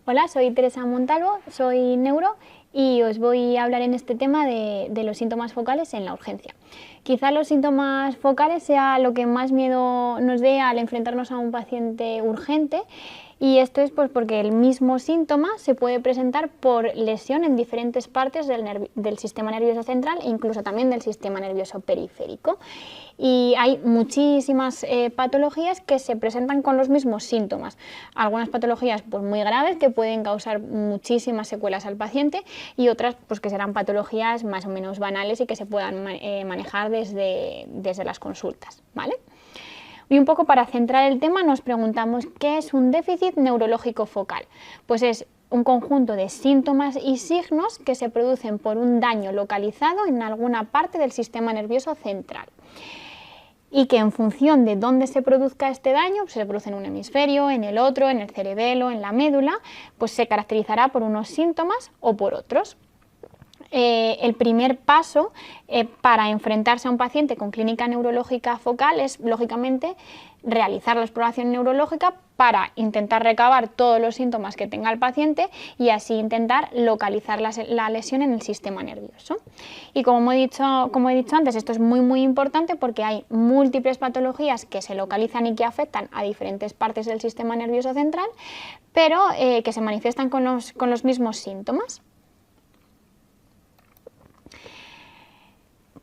Hola, soy Teresa Montalvo, soy neuro y os voy a hablar en este tema de los síntomas focales en la urgencia. Quizá los síntomas focales sea lo que más miedo nos dé al enfrentarnos a un paciente urgente, y esto es pues porque el mismo síntoma se puede presentar por lesión en diferentes partes del sistema nervioso central e incluso también del sistema nervioso periférico. Y hay muchísimas patologías que se presentan con los mismos síntomas. Algunas patologías pues muy graves que pueden causar muchísimas secuelas al paciente, y otras pues que serán patologías más o menos banales y que se puedan manejar desde las consultas, ¿vale? Y un poco para centrar el tema nos preguntamos ¿qué es un déficit neurológico focal? Pues es un conjunto de síntomas y signos que se producen por un daño localizado en alguna parte del sistema nervioso central, y que en función de dónde se produzca este daño, pues se produce en un hemisferio, en el otro, en el cerebelo, en la médula, pues se caracterizará por unos síntomas o por otros. El primer paso para enfrentarse a un paciente con clínica neurológica focal es, lógicamente, realizar la exploración neurológica para intentar recabar todos los síntomas que tenga el paciente y así intentar localizar la lesión en el sistema nervioso. Y como he dicho antes, esto es muy importante porque hay múltiples patologías que se localizan y que afectan a diferentes partes del sistema nervioso central, pero que se manifiestan con los mismos síntomas.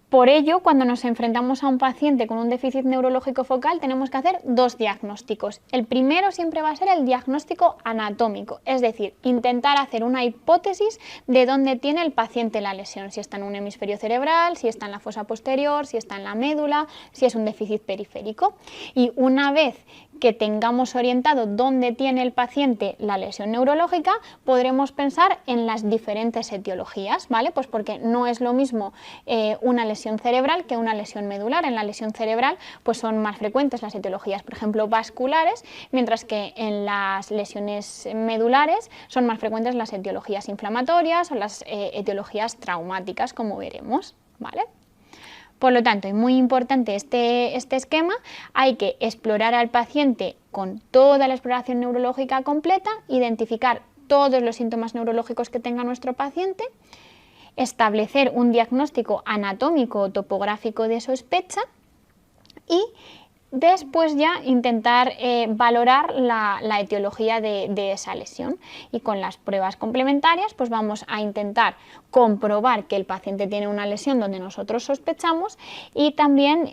Por ello, cuando nos enfrentamos a un paciente con un déficit neurológico focal, tenemos que hacer dos diagnósticos. El primero siempre va a ser el diagnóstico anatómico, es decir, intentar hacer una hipótesis de dónde tiene el paciente la lesión, si está en un hemisferio cerebral, si está en la fosa posterior, si está en la médula, si es un déficit periférico. Y una vez que tengamos orientado dónde tiene el paciente la lesión neurológica, podremos pensar en las diferentes etiologías, ¿vale? Pues porque no es lo mismo una lesión cerebral que una lesión medular. En la lesión cerebral pues son más frecuentes las etiologías, por ejemplo, vasculares, mientras que en las lesiones medulares son más frecuentes las etiologías inflamatorias o las etiologías traumáticas, como veremos, ¿vale? Por lo tanto, es muy importante este esquema. Hay que explorar al paciente con toda la exploración neurológica completa, identificar todos los síntomas neurológicos que tenga nuestro paciente, establecer un diagnóstico anatómico o topográfico de sospecha y después ya intentar valorar la etiología de esa lesión, y con las pruebas complementarias pues vamos a intentar comprobar que el paciente tiene una lesión donde nosotros sospechamos, y también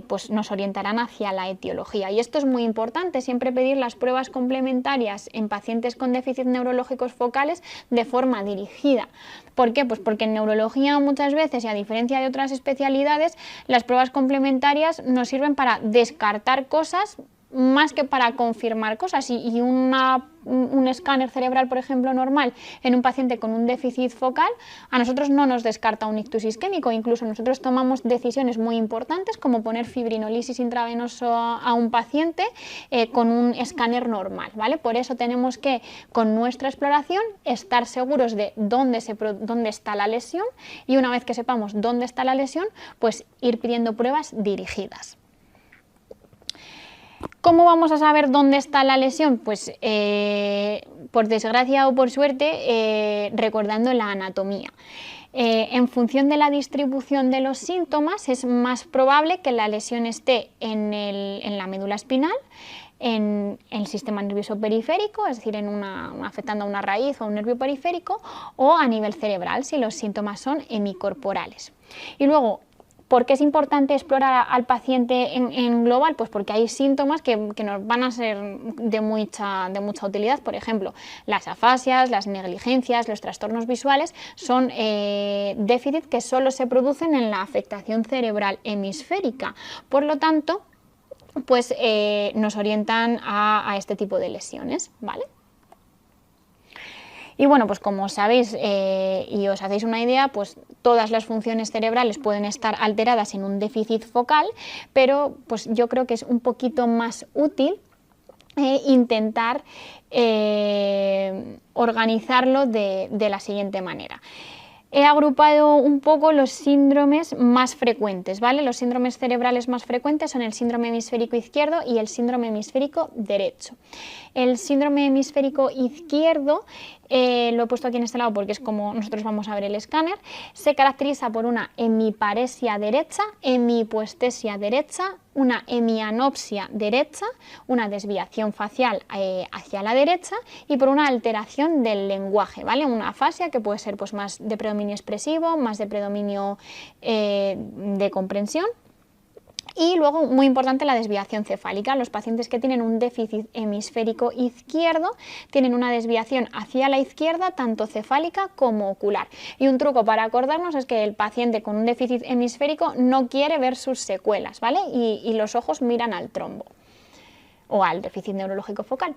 pues nos orientarán hacia la etiología. Y esto es muy importante, siempre pedir las pruebas complementarias en pacientes con déficit neurológicos focales de forma dirigida. ¿Por qué? Pues porque en neurología muchas veces, y a diferencia de otras especialidades, las pruebas complementarias nos sirven para descartar cosas más que para confirmar cosas, y un escáner cerebral, por ejemplo, normal en un paciente con un déficit focal a nosotros no nos descarta un ictus isquémico. Incluso nosotros tomamos decisiones muy importantes como poner fibrinolisis intravenoso a un paciente con un escáner normal, ¿vale? Por eso tenemos que, con nuestra exploración, estar seguros de dónde está la lesión, y una vez que sepamos dónde está la lesión, pues ir pidiendo pruebas dirigidas. ¿Cómo vamos a saber dónde está la lesión? Pues por desgracia o por suerte, recordando la anatomía. En función de la distribución de los síntomas es más probable que la lesión esté en la médula espinal, en el sistema nervioso periférico, es decir, afectando a una raíz o a un nervio periférico, o a nivel cerebral, si los síntomas son hemicorporales. Y luego, ¿por qué es importante explorar al paciente en global? Pues porque hay síntomas que nos van a ser de mucha utilidad. Por ejemplo, las afasias, las negligencias, los trastornos visuales son déficits que solo se producen en la afectación cerebral hemisférica. Por lo tanto, pues nos orientan a este tipo de lesiones, ¿vale? Y bueno, pues como sabéis y os hacéis una idea, pues todas las funciones cerebrales pueden estar alteradas en un déficit focal, pero pues yo creo que es un poquito más útil intentar organizarlo de la siguiente manera. he agrupado un poco los síndromes más frecuentes, ¿vale? Los síndromes cerebrales más frecuentes son el síndrome hemisférico izquierdo y el síndrome hemisférico derecho. El síndrome hemisférico izquierdo, lo he puesto aquí en este lado porque es como nosotros vamos a ver el escáner, se caracteriza por una hemiparesia derecha, hemihipoestesia derecha, una hemianopsia derecha, una desviación facial hacia la derecha y por una alteración del lenguaje, ¿vale? Una afasia que puede ser pues, más de predominio expresivo, más de predominio de comprensión. Y luego, muy importante, la desviación cefálica. Los pacientes que tienen un déficit hemisférico izquierdo tienen una desviación hacia la izquierda, tanto cefálica como ocular. Y un truco para acordarnos es que el paciente con un déficit hemisférico no quiere ver sus secuelas, ¿vale? Y los ojos miran al trombo o al déficit neurológico focal.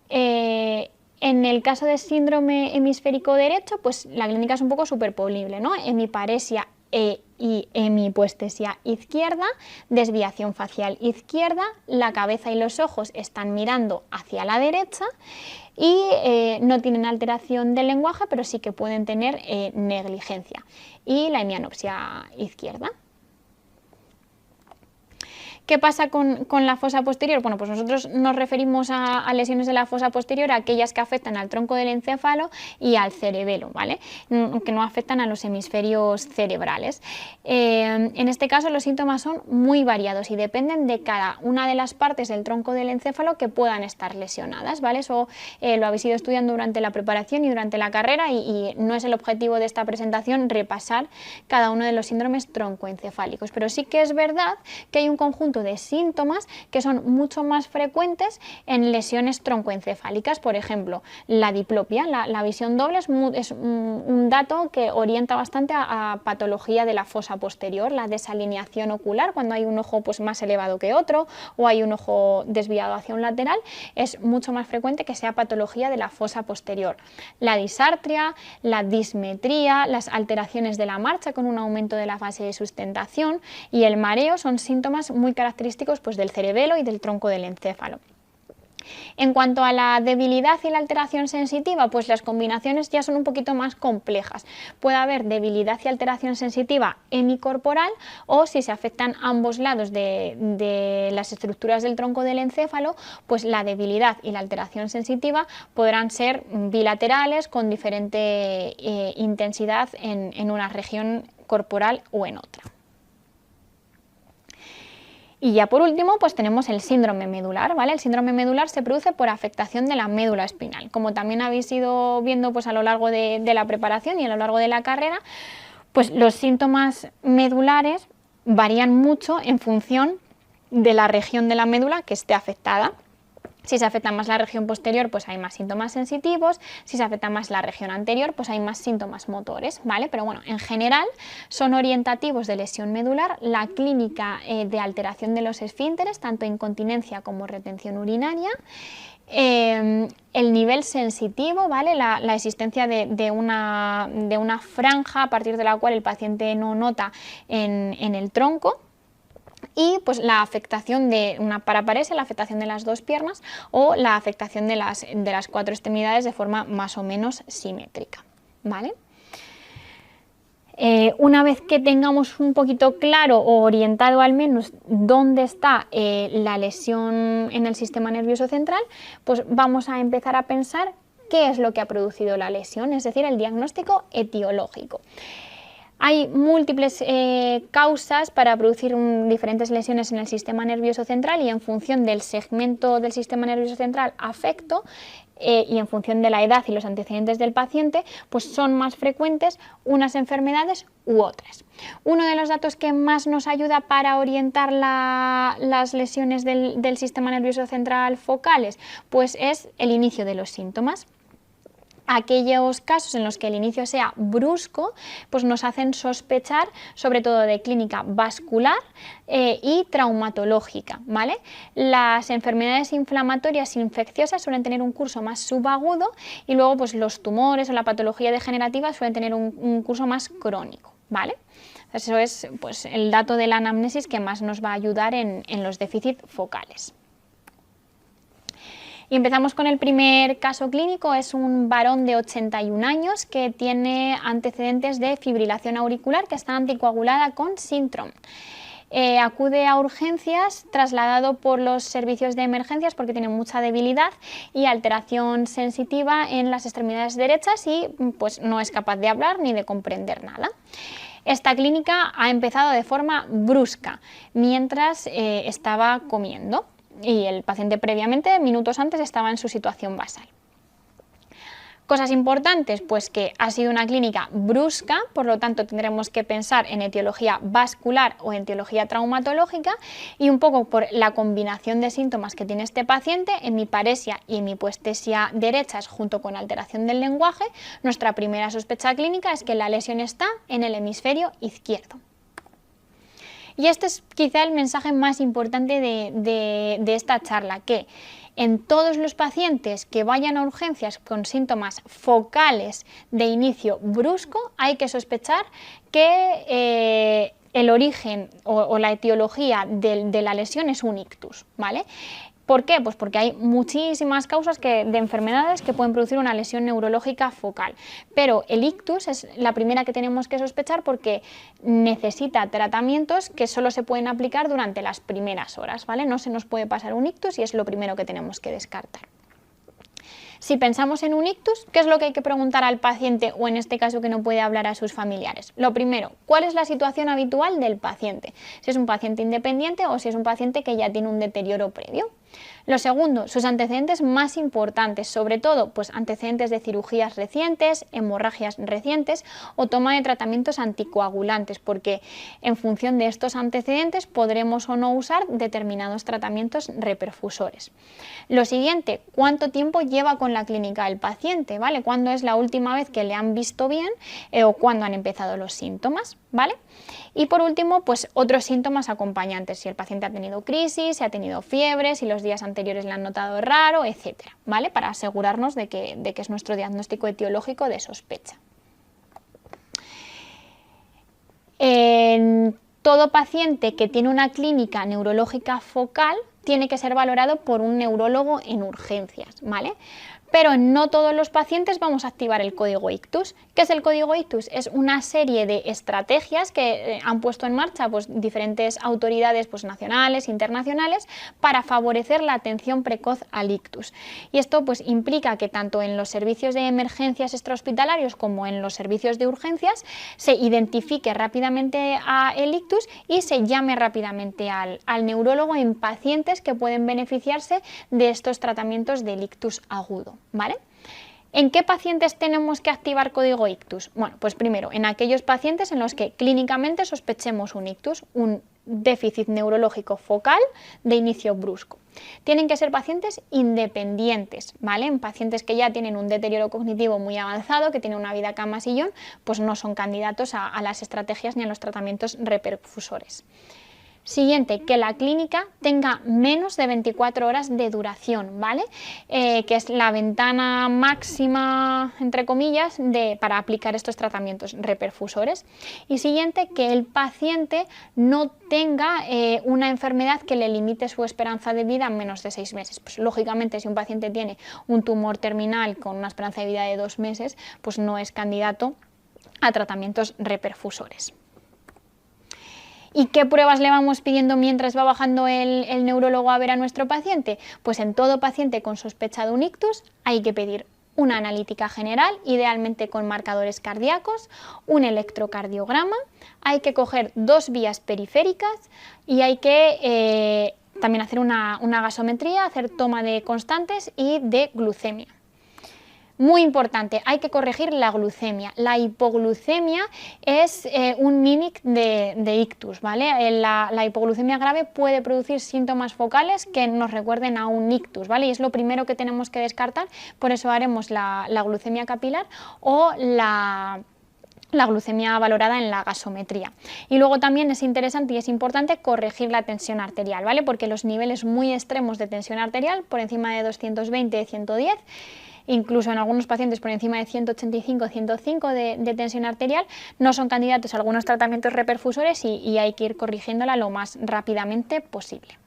En el caso de síndrome hemisférico derecho, pues la clínica es un poco superponible, ¿no? Hemiparesia y hemihipoestesia izquierda, desviación facial izquierda, la cabeza y los ojos están mirando hacia la derecha y no tienen alteración del lenguaje, pero sí que pueden tener negligencia, y la hemianopsia izquierda. ¿Qué pasa con la fosa posterior? Bueno, pues nosotros nos referimos a lesiones de la fosa posterior, a aquellas que afectan al tronco del encéfalo y al cerebelo, ¿vale? Que no afectan a los hemisferios cerebrales. En este caso los síntomas son muy variados y dependen de cada una de las partes del tronco del encéfalo que puedan estar lesionadas, ¿vale? Eso lo habéis ido estudiando durante la preparación y durante la carrera y no es el objetivo de esta presentación repasar cada uno de los síndromes troncoencefálicos, pero sí que es verdad que hay un conjunto de síntomas que son mucho más frecuentes en lesiones troncoencefálicas. Por ejemplo, la diplopia, la visión doble es un dato que orienta bastante a patología de la fosa posterior, la desalineación ocular, cuando hay un ojo pues, más elevado que otro o hay un ojo desviado hacia un lateral, es mucho más frecuente que sea patología de la fosa posterior. La disartria, la dismetría, las alteraciones de la marcha con un aumento de la fase de sustentación y el mareo son síntomas muy característicos pues, del cerebelo y del tronco del encéfalo. En cuanto a la debilidad y la alteración sensitiva, pues las combinaciones ya son un poquito más complejas. Puede haber debilidad y alteración sensitiva hemicorporal o si se afectan ambos lados de las estructuras del tronco del encéfalo, pues la debilidad y la alteración sensitiva podrán ser bilaterales con diferente intensidad en una región corporal o en otra. Y ya por último, pues tenemos el síndrome medular, ¿vale? El síndrome medular se produce por afectación de la médula espinal. Como también habéis ido viendo pues, a lo largo de la preparación y a lo largo de la carrera, pues los síntomas medulares varían mucho en función de la región de la médula que esté afectada. Si se afecta más la región posterior, pues hay más síntomas sensitivos, si se afecta más la región anterior, pues hay más síntomas motores, ¿vale? Pero bueno, en general son orientativos de lesión medular la clínica de alteración de los esfínteres, tanto incontinencia como retención urinaria, el nivel sensitivo, ¿vale? La existencia de una franja a partir de la cual el paciente no nota en el tronco, y pues la afectación de una paraparesia, la afectación de las dos piernas o la afectación de las cuatro extremidades de forma más o menos simétrica, ¿vale? Una vez que tengamos un poquito claro o orientado al menos dónde está la lesión en el sistema nervioso central, pues vamos a empezar a pensar qué es lo que ha producido la lesión, es decir, el diagnóstico etiológico. Hay múltiples causas para producir diferentes lesiones en el sistema nervioso central y en función del segmento del sistema nervioso central afecto y en función de la edad y los antecedentes del paciente, pues son más frecuentes unas enfermedades u otras. Uno de los datos que más nos ayuda para orientar las lesiones del sistema nervioso central focales, pues es el inicio de los síntomas. Aquellos casos en los que el inicio sea brusco, pues nos hacen sospechar sobre todo de clínica vascular y traumatológica, ¿vale? Las enfermedades inflamatorias infecciosas suelen tener un curso más subagudo y luego pues los tumores o la patología degenerativa suelen tener un curso más crónico, ¿vale? Eso es pues, el dato de la anamnesis que más nos va a ayudar en los déficits focales. Y empezamos con el primer caso clínico. Es un varón de 81 años que tiene antecedentes de fibrilación auricular, que está anticoagulada con síndrome. Acude a urgencias trasladado por los servicios de emergencias porque tiene mucha debilidad y alteración sensitiva en las extremidades derechas y pues no es capaz de hablar ni de comprender nada. Esta clínica ha empezado de forma brusca mientras estaba comiendo y el paciente previamente, minutos antes, estaba en su situación basal. Cosas importantes, pues que ha sido una clínica brusca, por lo tanto tendremos que pensar en etiología vascular o en etiología traumatológica y un poco por la combinación de síntomas que tiene este paciente, hemiparesia y hemipoestesia derechas junto con alteración del lenguaje, nuestra primera sospecha clínica es que la lesión está en el hemisferio izquierdo. Y este es quizá el mensaje más importante de esta charla, que en todos los pacientes que vayan a urgencias con síntomas focales de inicio brusco hay que sospechar que el origen o la etiología de la lesión es un ictus, ¿vale? ¿Por qué? Pues porque hay muchísimas causas de enfermedades que pueden producir una lesión neurológica focal, pero el ictus es la primera que tenemos que sospechar porque necesita tratamientos que solo se pueden aplicar durante las primeras horas, ¿vale? No se nos puede pasar un ictus y es lo primero que tenemos que descartar. Si pensamos en un ictus, ¿qué es lo que hay que preguntar al paciente o en este caso que no puede hablar a sus familiares? Lo primero, ¿cuál es la situación habitual del paciente? Si es un paciente independiente o si es un paciente que ya tiene un deterioro previo. Lo segundo, sus antecedentes más importantes, sobre todo pues antecedentes de cirugías recientes, hemorragias recientes o toma de tratamientos anticoagulantes, porque en función de estos antecedentes podremos o no usar determinados tratamientos reperfusores. Lo siguiente, ¿cuánto tiempo lleva con la clínica el paciente? ¿Vale? ¿Cuándo es la última vez que le han visto bien o cuándo han empezado los síntomas? ¿Vale? Y por último, pues otros síntomas acompañantes, si el paciente ha tenido crisis, si ha tenido fiebre, si los días anteriores le han notado raro, etcétera, ¿vale? Para asegurarnos de que es nuestro diagnóstico etiológico de sospecha. En todo paciente que tiene una clínica neurológica focal tiene que ser valorado por un neurólogo en urgencias, ¿vale? Pero no todos los pacientes vamos a activar el código ictus. ¿Qué es el código ictus? Es una serie de estrategias que han puesto en marcha pues, diferentes autoridades pues, nacionales, internacionales, para favorecer la atención precoz al ictus. Y esto pues, implica que tanto en los servicios de emergencias extrahospitalarios como en los servicios de urgencias se identifique rápidamente el ictus y se llame rápidamente al neurólogo en pacientes que pueden beneficiarse de estos tratamientos del ictus agudo. ¿Vale? ¿En qué pacientes tenemos que activar código ictus? Bueno, pues primero, en aquellos pacientes en los que clínicamente sospechemos un ictus, un déficit neurológico focal de inicio brusco. Tienen que ser pacientes independientes, ¿vale? En pacientes que ya tienen un deterioro cognitivo muy avanzado, que tienen una vida cama-sillón, pues no son candidatos a las estrategias ni a los tratamientos reperfusores. Siguiente, que la clínica tenga menos de 24 horas de duración, ¿vale? Que es la ventana máxima, entre comillas, para aplicar estos tratamientos reperfusores. Y siguiente, que el paciente no tenga una enfermedad que le limite su esperanza de vida a menos de 6 meses. Pues lógicamente, si un paciente tiene un tumor terminal con una esperanza de vida de 2 meses, pues no es candidato a tratamientos reperfusores. ¿Y qué pruebas le vamos pidiendo mientras va bajando el neurólogo a ver a nuestro paciente? Pues en todo paciente con sospecha de un ictus hay que pedir una analítica general, idealmente con marcadores cardíacos, un electrocardiograma, hay que coger 2 vías periféricas y hay que también hacer una gasometría, hacer toma de constantes y de glucemia. Muy importante, hay que corregir la glucemia. La hipoglucemia es un mímic de ictus, ¿vale? La hipoglucemia grave puede producir síntomas focales que nos recuerden a un ictus, ¿vale? Y es lo primero que tenemos que descartar, por eso haremos la glucemia capilar o la glucemia valorada en la gasometría. Y luego también es interesante y es importante corregir la tensión arterial, ¿vale? Porque los niveles muy extremos de tensión arterial, por encima de 220, 110, incluso en algunos pacientes por encima de 185, 105 de tensión arterial, no son candidatos a algunos tratamientos reperfusores y hay que ir corrigiéndola lo más rápidamente posible.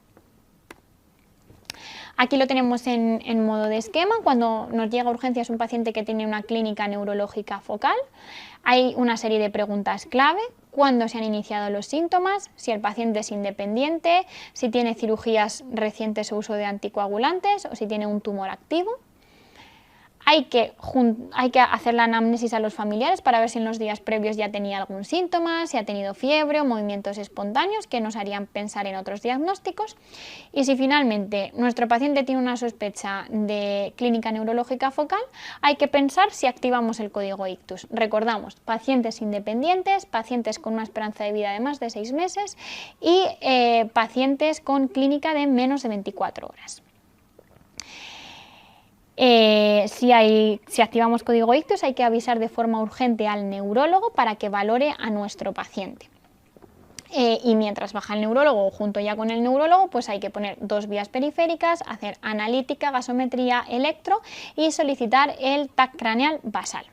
Aquí lo tenemos en modo de esquema. Cuando nos llega a urgencias un paciente que tiene una clínica neurológica focal, hay una serie de preguntas clave: cuándo se han iniciado los síntomas, si el paciente es independiente, si tiene cirugías recientes o uso de anticoagulantes o si tiene un tumor activo. Hay que hacer la anamnesis a los familiares para ver si en los días previos ya tenía algún síntoma, si ha tenido fiebre o movimientos espontáneos que nos harían pensar en otros diagnósticos. Y si finalmente nuestro paciente tiene una sospecha de clínica neurológica focal, hay que pensar si activamos el código ictus. Recordamos, pacientes independientes, pacientes con una esperanza de vida de más de 6 meses y pacientes con clínica de menos de 24 horas. Si activamos código ictus, hay que avisar de forma urgente al neurólogo para que valore a nuestro paciente. Y mientras baja el neurólogo, junto ya con el neurólogo, pues hay que poner 2 vías periféricas, hacer analítica, gasometría, electro y solicitar el TAC craneal basal.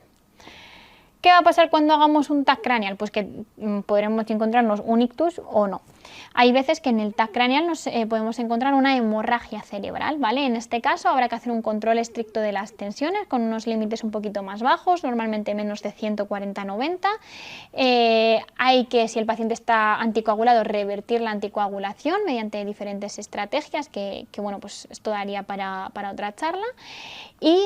¿Qué va a pasar cuando hagamos un TAC craneal? Pues que podremos encontrarnos un ictus o no. Hay veces que en el TAC craneal podemos encontrar una hemorragia cerebral, ¿vale? En este caso habrá que hacer un control estricto de las tensiones con unos límites un poquito más bajos, normalmente menos de 140/90. Hay que, si el paciente está anticoagulado, revertir la anticoagulación mediante diferentes estrategias que bueno, pues esto daría para otra charla. Y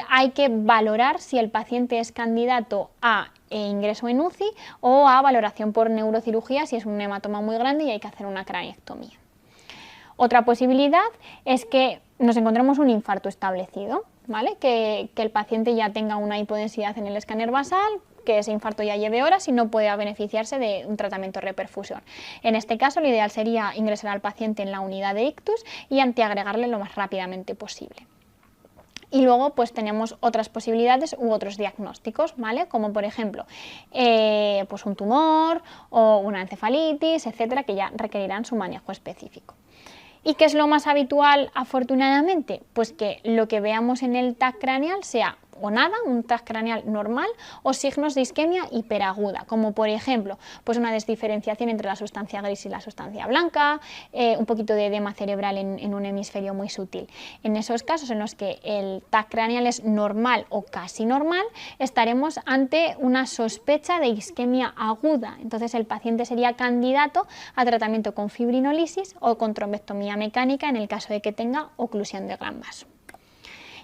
hay que valorar si el paciente es candidato a ingreso en UCI o a valoración por neurocirugía si es un hematoma muy grande y hay que hacer una craniectomía. Otra posibilidad es que nos encontremos un infarto establecido, ¿vale? Que el paciente ya tenga una hipodensidad en el escáner basal, que ese infarto ya lleve horas y no pueda beneficiarse de un tratamiento de reperfusión. En este caso, lo ideal sería ingresar al paciente en la unidad de ictus y antiagregarle lo más rápidamente posible. Y luego pues tenemos otras posibilidades u otros diagnósticos, ¿vale? Como por ejemplo pues un tumor o una encefalitis, etcétera, que ya requerirán su manejo específico. ¿Y qué es lo más habitual, afortunadamente? Pues que lo que veamos en el TAC craneal sea o nada, un TAC craneal normal, o signos de isquemia hiperaguda, como por ejemplo pues una desdiferenciación entre la sustancia gris y la sustancia blanca, un poquito de edema cerebral en un hemisferio muy sutil. En esos casos en los que el TAC craneal es normal o casi normal, estaremos ante una sospecha de isquemia aguda. Entonces el paciente sería candidato a tratamiento con fibrinolisis o con trombectomía mecánica en el caso de que tenga oclusión de gran vaso.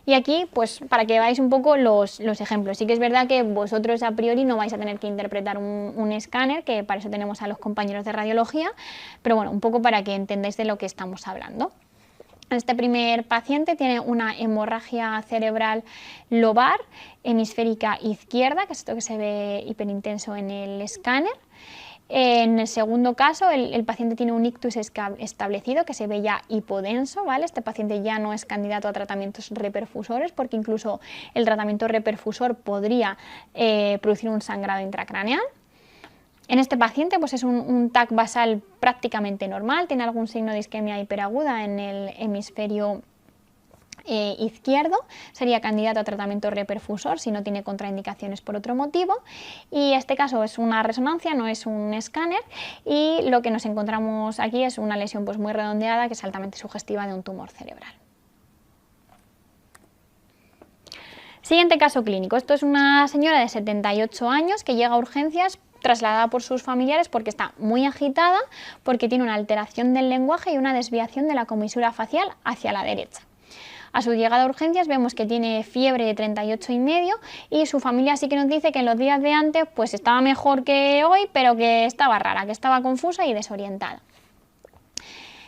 Y aquí, pues para que veáis un poco los ejemplos, sí que es verdad que vosotros a priori no vais a tener que interpretar un escáner, que para eso tenemos a los compañeros de radiología, pero bueno, un poco para que entendáis de lo que estamos hablando. Este primer paciente tiene una hemorragia cerebral lobar hemisférica izquierda, que es esto que se ve hiperintenso en el escáner. En el segundo caso, el paciente tiene un ictus establecido que se ve ya hipodenso, ¿vale? Este paciente ya no es candidato a tratamientos reperfusores porque incluso el tratamiento reperfusor podría producir un sangrado intracraneal. En este paciente pues es un TAC basal prácticamente normal, tiene algún signo de isquemia hiperaguda en el hemisferio izquierdo, sería candidato a tratamiento reperfusor si no tiene contraindicaciones por otro motivo, y este caso es una resonancia, no es un escáner, y lo que nos encontramos aquí es una lesión pues muy redondeada que es altamente sugestiva de un tumor cerebral. Siguiente caso clínico. Esto es una señora de 78 años que llega a urgencias trasladada por sus familiares porque está muy agitada, porque tiene una alteración del lenguaje y una desviación de la comisura facial hacia la derecha. A su llegada a urgencias vemos que tiene fiebre de 38,5 y su familia sí que nos dice que en los días de antes pues estaba mejor que hoy, pero que estaba rara, que estaba confusa y desorientada.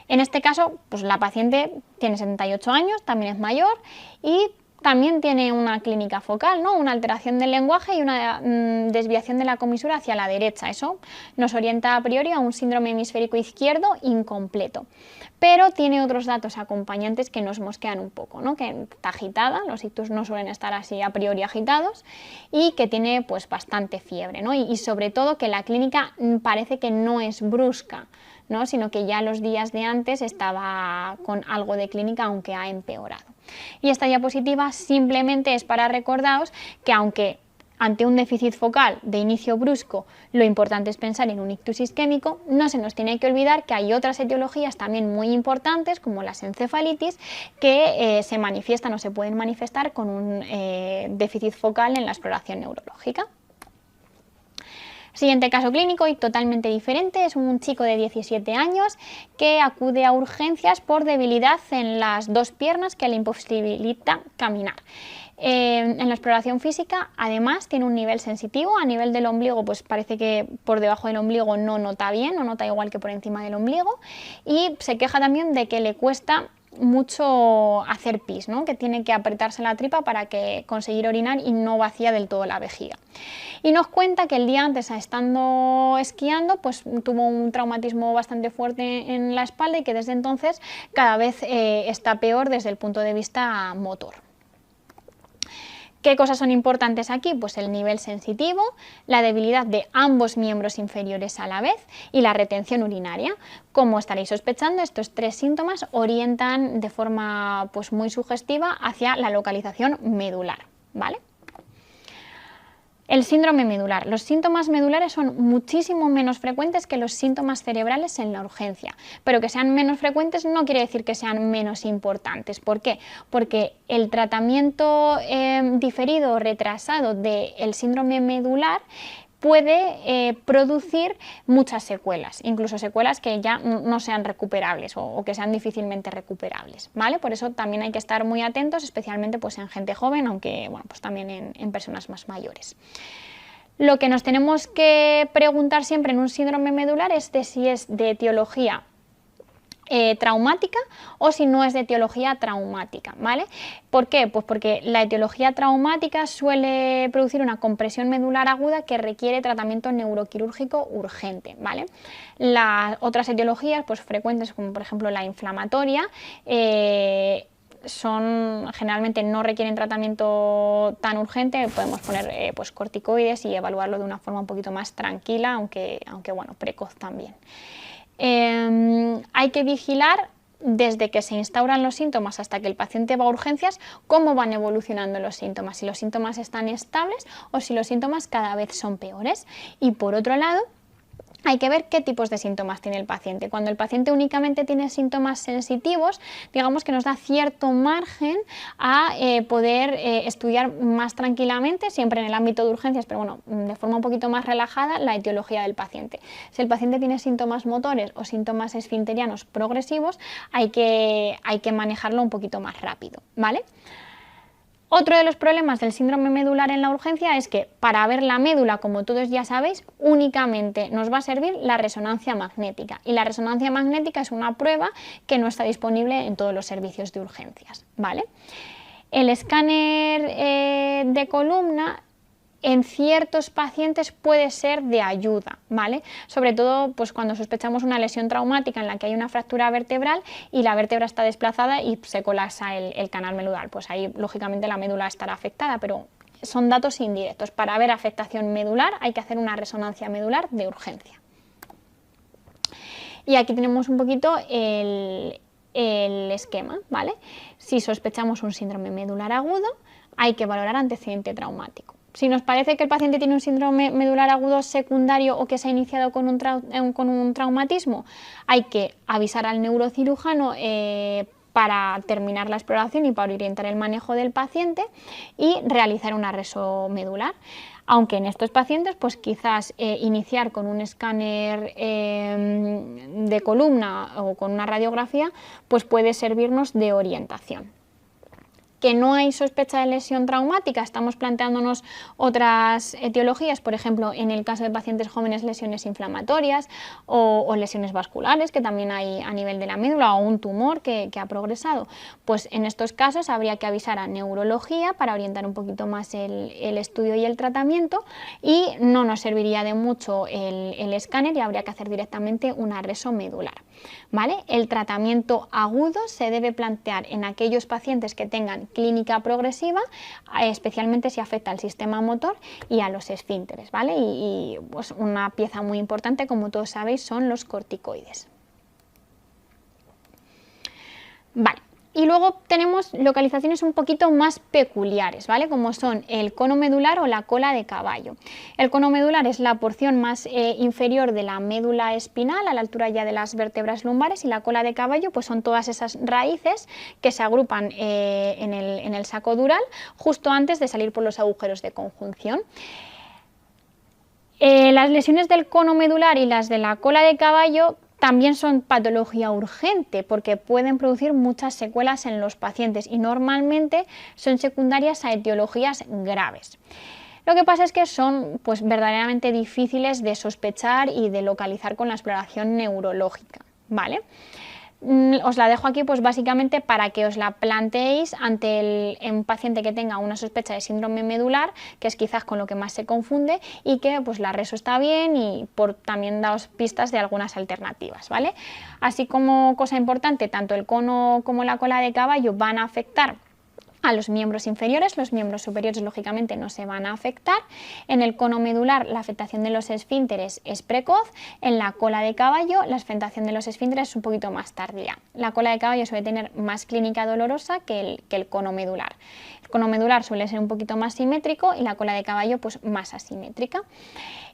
En este caso, pues la paciente tiene 78 años, también es mayor y también tiene una clínica focal, ¿no? Una alteración del lenguaje y una desviación de la comisura hacia la derecha. Eso nos orienta a priori a un síndrome hemisférico izquierdo incompleto. Pero tiene otros datos acompañantes que nos mosquean un poco, ¿no? Que está agitada, los ictus no suelen estar así a priori agitados, y que tiene pues bastante fiebre, ¿no? Y sobre todo que la clínica parece que no es brusca, ¿no? Sino que ya los días de antes estaba con algo de clínica, aunque ha empeorado. Y esta diapositiva simplemente es para recordaros que aunque ante un déficit focal de inicio brusco, lo importante es pensar en un ictus isquémico, no se nos tiene que olvidar que hay otras etiologías también muy importantes, como las encefalitis, que se manifiestan o se pueden manifestar con un déficit focal en la exploración neurológica. Siguiente caso clínico y totalmente diferente, es un chico de 17 años que acude a urgencias por debilidad en las dos piernas que le imposibilita caminar. En la exploración física, además, tiene un nivel sensitivo. A nivel del ombligo, pues parece que por debajo del ombligo no nota bien, no nota igual que por encima del ombligo, y se queja también de que le cuesta mucho hacer pis, ¿no? Que tiene que apretarse la tripa para conseguir orinar y no vacía del todo la vejiga. Y nos cuenta que el día antes, estando esquiando, pues tuvo un traumatismo bastante fuerte en la espalda y que desde entonces cada vez está peor desde el punto de vista motor. ¿Qué cosas son importantes aquí? Pues el nivel sensitivo, la debilidad de ambos miembros inferiores a la vez y la retención urinaria. Como estaréis sospechando, estos tres síntomas orientan de forma pues, muy sugestiva hacia la localización medular, ¿vale? El síndrome medular. Los síntomas medulares son muchísimo menos frecuentes que los síntomas cerebrales en la urgencia, pero que sean menos frecuentes no quiere decir que sean menos importantes. ¿Por qué? Porque el tratamiento diferido o retrasado del síndrome medular puede producir muchas secuelas, incluso secuelas que ya no sean recuperables o que sean difícilmente recuperables, ¿vale? Por eso también hay que estar muy atentos, especialmente pues, en gente joven, aunque bueno, pues también en personas más mayores. Lo que nos tenemos que preguntar siempre en un síndrome medular es de si es de etiología traumática o si no es de etiología traumática, ¿vale? ¿Por qué? Pues porque la etiología traumática suele producir una compresión medular aguda que requiere tratamiento neuroquirúrgico urgente, ¿vale? Las otras etiologías pues, frecuentes, como por ejemplo la inflamatoria, generalmente no requieren tratamiento tan urgente, podemos poner pues, corticoides y evaluarlo de una forma un poquito más tranquila, aunque bueno, precoz también. Hay que vigilar desde que se instauran los síntomas hasta que el paciente va a urgencias, cómo van evolucionando los síntomas, si los síntomas están estables o si los síntomas cada vez son peores. Y por otro lado, hay que ver qué tipos de síntomas tiene el paciente. Cuando el paciente únicamente tiene síntomas sensitivos, digamos que nos da cierto margen a poder estudiar más tranquilamente, siempre en el ámbito de urgencias, pero bueno, de forma un poquito más relajada, la etiología del paciente. Si el paciente tiene síntomas motores o síntomas esfinterianos progresivos, hay que manejarlo un poquito más rápido, ¿vale? Otro de los problemas del síndrome medular en la urgencia es que para ver la médula, como todos ya sabéis, únicamente nos va a servir la resonancia magnética. Y la resonancia magnética es una prueba que no está disponible en todos los servicios de urgencias, ¿vale? El escáner de columna en ciertos pacientes puede ser de ayuda, ¿vale? Sobre todo pues, cuando sospechamos una lesión traumática en la que hay una fractura vertebral y la vértebra está desplazada y se colapsa el canal medular. Pues ahí lógicamente la médula estará afectada, pero son datos indirectos. Para ver afectación medular hay que hacer una resonancia medular de urgencia. Y aquí tenemos un poquito el esquema, ¿vale? Si sospechamos un síndrome medular agudo, hay que valorar antecedente traumático. Si nos parece que el paciente tiene un síndrome medular agudo secundario o que se ha iniciado con un traumatismo, hay que avisar al neurocirujano para terminar la exploración y para orientar el manejo del paciente y realizar una reso medular. Aunque en estos pacientes, pues quizás iniciar con un escáner de columna o con una radiografía, pues puede servirnos de orientación. Que no hay sospecha de lesión traumática, estamos planteándonos otras etiologías, por ejemplo, en el caso de pacientes jóvenes, lesiones inflamatorias o lesiones vasculares, que también hay a nivel de la médula, o un tumor que ha progresado. Pues en estos casos habría que avisar a neurología para orientar un poquito más el estudio y el tratamiento, y no nos serviría de mucho el escáner y habría que hacer directamente una reso medular, ¿vale? El tratamiento agudo se debe plantear en aquellos pacientes que tengan clínica progresiva, especialmente si afecta al sistema motor y a los esfínteres, ¿vale? Y pues una pieza muy importante, como todos sabéis, son los corticoides. Vale, Y luego tenemos localizaciones un poquito más peculiares, ¿vale? Como son el cono medular o la cola de caballo. El cono medular es la porción más inferior de la médula espinal, a la altura ya de las vértebras lumbares, y la cola de caballo pues son todas esas raíces que se agrupan en el saco dural justo antes de salir por los agujeros de conjunción. Las lesiones del cono medular y las de la cola de caballo también son patología urgente porque pueden producir muchas secuelas en los pacientes y normalmente son secundarias a etiologías graves. Lo que pasa es que son pues, verdaderamente difíciles de sospechar y de localizar con la exploración neurológica, ¿vale? Os la dejo aquí pues básicamente para que os la planteéis ante un paciente que tenga una sospecha de síndrome medular, que es quizás con lo que más se confunde, y que pues la reso está bien, y por también daos pistas de algunas alternativas, ¿vale? Así como cosa importante, tanto el cono como la cola de caballo van a afectar a los miembros inferiores, los miembros superiores lógicamente no se van a afectar. En el cono medular la afectación de los esfínteres es precoz, en la cola de caballo la afectación de los esfínteres es un poquito más tardía. La cola de caballo suele tener más clínica dolorosa que el cono medular. El cono medular suele ser un poquito más simétrico y la cola de caballo pues más asimétrica.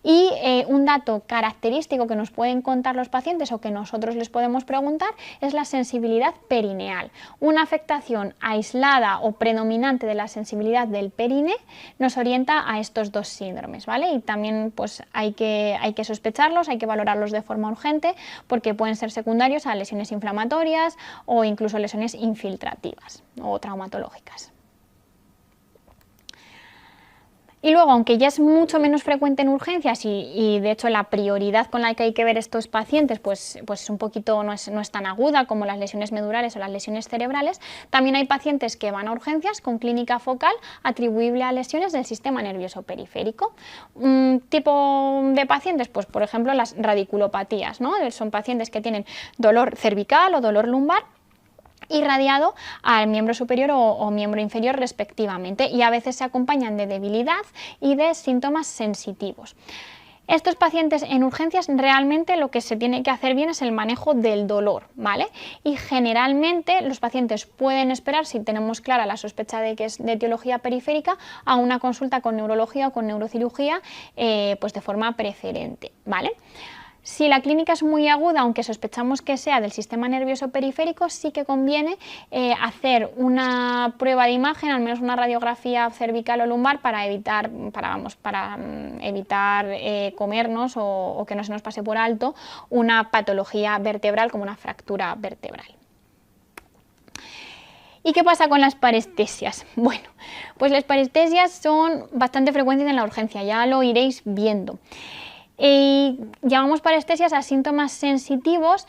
Y un dato característico que nos pueden contar los pacientes o que nosotros les podemos preguntar es la sensibilidad perineal. Una afectación aislada o predominante de la sensibilidad del perine nos orienta a estos dos síndromes, ¿vale? Y también pues, hay que sospecharlos, hay que valorarlos de forma urgente porque pueden ser secundarios a lesiones inflamatorias o incluso lesiones infiltrativas o traumatológicas. Y luego, aunque ya es mucho menos frecuente en urgencias y de hecho la prioridad con la que hay que ver estos pacientes pues un poquito no es tan aguda como las lesiones medulares o las lesiones cerebrales, también hay pacientes que van a urgencias con clínica focal atribuible a lesiones del sistema nervioso periférico. Un tipo de pacientes, pues por ejemplo las radiculopatías, ¿no? Son pacientes que tienen dolor cervical o dolor lumbar irradiado al miembro superior o miembro inferior respectivamente, y a veces se acompañan de debilidad y de síntomas sensitivos. Estos pacientes en urgencias realmente lo que se tiene que hacer bien es el manejo del dolor, ¿vale? Y generalmente los pacientes pueden esperar, si tenemos clara la sospecha de que es de etiología periférica, a una consulta con neurología o con neurocirugía pues de forma preferente, ¿vale? Si la clínica es muy aguda, aunque sospechamos que sea del sistema nervioso periférico, sí que conviene hacer una prueba de imagen, al menos una radiografía cervical o lumbar, para evitar comernos o que no se nos pase por alto una patología vertebral como una fractura vertebral. ¿Y qué pasa con las parestesias? Bueno, pues las parestesias son bastante frecuentes en la urgencia, ya lo iréis viendo. Llamamos parestesias a síntomas sensitivos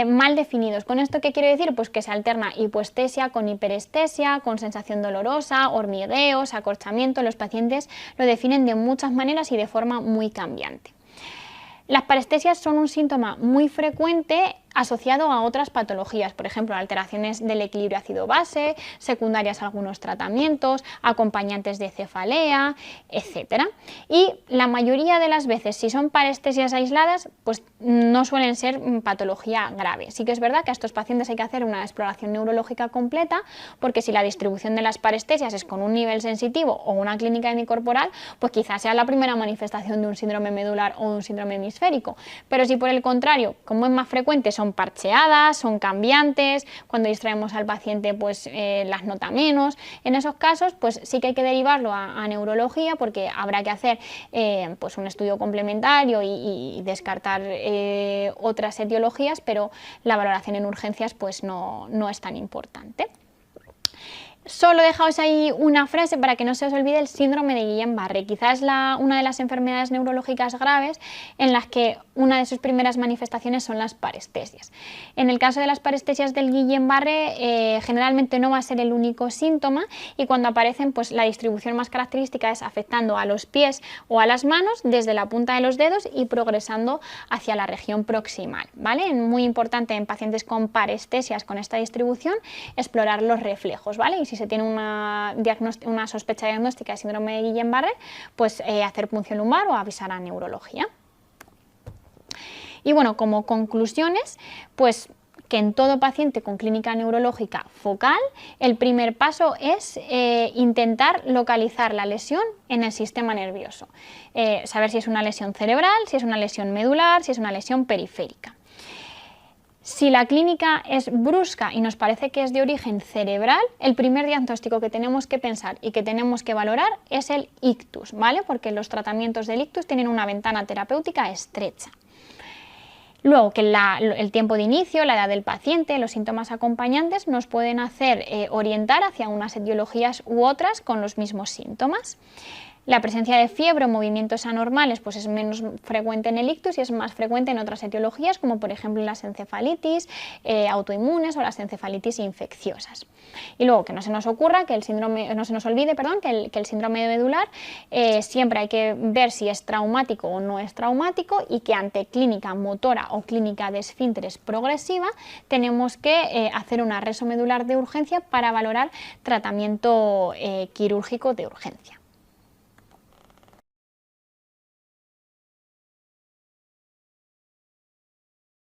mal definidos. ¿Con esto qué quiere decir? Pues que se alterna hipoestesia con hiperestesia, con sensación dolorosa, hormigueos, acorchamiento. Los pacientes lo definen de muchas maneras y de forma muy cambiante. Las parestesias son un síntoma muy frecuente asociado a otras patologías, por ejemplo, alteraciones del equilibrio ácido-base, secundarias a algunos tratamientos, acompañantes de cefalea, etc. Y la mayoría de las veces, si son parestesias aisladas, pues no suelen ser patología grave. Sí que es verdad que a estos pacientes hay que hacer una exploración neurológica completa, porque si la distribución de las parestesias es con un nivel sensitivo o una clínica hemicorporal, pues quizás sea la primera manifestación de un síndrome medular o de un síndrome hemisférico. Pero si por el contrario, como es más frecuente, son parcheadas, son cambiantes, cuando distraemos al paciente pues las nota menos, en esos casos pues sí que hay que derivarlo a neurología, porque habrá que hacer pues un estudio complementario y descartar otras etiologías, pero la valoración en urgencias pues no es tan importante. Solo dejaos ahí una frase para que no se os olvide el síndrome de Guillain-Barré. Quizás una de las enfermedades neurológicas graves en las que una de sus primeras manifestaciones son las parestesias. En el caso de las parestesias del Guillain-Barré generalmente no va a ser el único síntoma, y cuando aparecen pues la distribución más característica es afectando a los pies o a las manos desde la punta de los dedos y progresando hacia la región proximal, ¿vale? Muy importante en pacientes con parestesias con esta distribución explorar los reflejos, ¿vale? Y si se tiene una sospecha diagnóstica de síndrome de Guillain-Barré, pues hacer punción lumbar o avisar a neurología. Y bueno, como conclusiones, pues que en todo paciente con clínica neurológica focal, el primer paso es intentar localizar la lesión en el sistema nervioso. Saber si es una lesión cerebral, si es una lesión medular, si es una lesión periférica. Si la clínica es brusca y nos parece que es de origen cerebral, el primer diagnóstico que tenemos que pensar y que tenemos que valorar es el ictus, ¿vale? Porque los tratamientos del ictus tienen una ventana terapéutica estrecha. Luego, que el tiempo de inicio, la edad del paciente, los síntomas acompañantes nos pueden hacer orientar hacia unas etiologías u otras con los mismos síntomas. La presencia de fiebre o movimientos anormales pues es menos frecuente en el ictus y es más frecuente en otras etiologías, como por ejemplo las encefalitis autoinmunes o las encefalitis infecciosas. Y luego que no se nos ocurra, que no se nos olvide, que el síndrome medular siempre hay que ver si es traumático o no es traumático, y que ante clínica motora o clínica de esfínteres progresiva tenemos que hacer una resomedular de urgencia para valorar tratamiento quirúrgico de urgencia.